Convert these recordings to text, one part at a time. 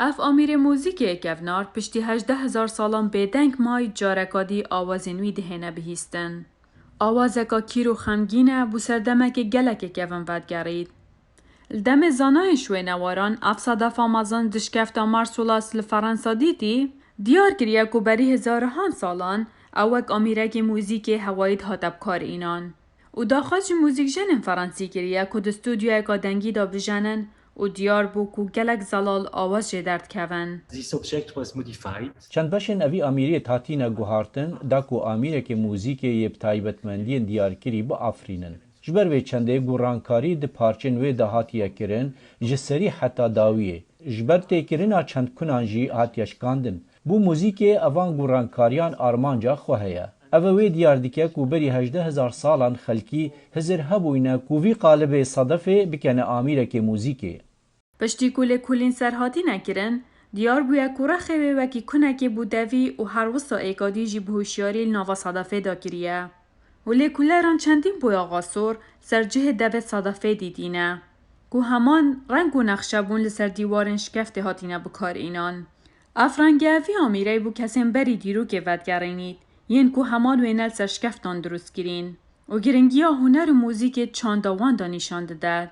اف امیر موزیک کفنار پشتی 18,000 سالان بیدنگ مای جارکادی آوازینوی دهنه بهیستن. آوازکا کیر و خمگینه بو سردمک گلک کفن ودگرید. دم زانای شوی نواران افساده مازن دشکفتا مارسولاس لفرانسا دیتی دیار کریا کو بری هزارهان سالان اوک امیرک موزیک هوایید هاتب کار اینان. و داخل موزیک جنن فرانسی کریا کو دستودیو اکا دنگی دا بجنن و دیار بو کو گلک زلال آواز جدرد کون. چند بشن اوی امیری تاتینا گوهارتن دا کو امیرک موزیک یب تایبتمندی دیار کری با آفرینن. جبر وی چنده گورانکاری ده پارچن وی ده هاتیه کرن جسری حتی داویه. جبر تکرین چند کنانجی هاتیش کاندن. بو موزیک اوان گورانکاریان آرمانجا خوهیه. اوه وی دیار دیکه کو بری 18,000 سالان خلکی هزر هبوینه کو وی قالب صدفه بکنه امیرک موزیکه. پشتی کولین سرهاتی نکرن دیار بویا کورا خوی وکی کنکی بودوی و هر وستا ایکادی جی بهوشیاری نوا صدفه دا کریه. ولی کولران چندین بویا غاسور سر جه دوید صدفه دیدینه. کو همان رنگ و نقشه بون لسر دیوارن شکفته هاتینه بکار اینان. افرنگی اوی آمیره بو کسین بری دیرو که ودگرینید. ین کو همان وینل سر شکفتان درست کرین. و گرنگی ها هنر موزیک چانداوان دا نشان داد.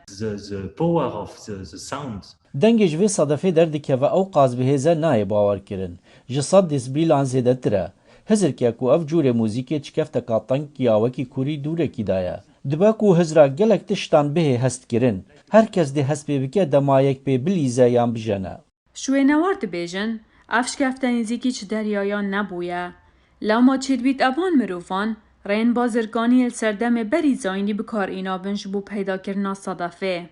دنگش وی صدفه دردکه و او قاز بهزه نای باور کرن. جساد دسبیلان زیده تره. هزر که کو اف جور موزیک چکفت کاتنگ یاوکی کوری دوره کی دایا. دبا کو هزرا گلک تشتان به هست کرن. هر کس ده هست ببکه دمایک به بلیزه یان بجنه. شوی نوارد بیجن، افشکفتن زیکی چه دریایان نبویه. لما چید بیت ابان مروفان، رین بازرگانی السردم بری زاینی بکار اینا بنش بو پیدا کرنا صدفه.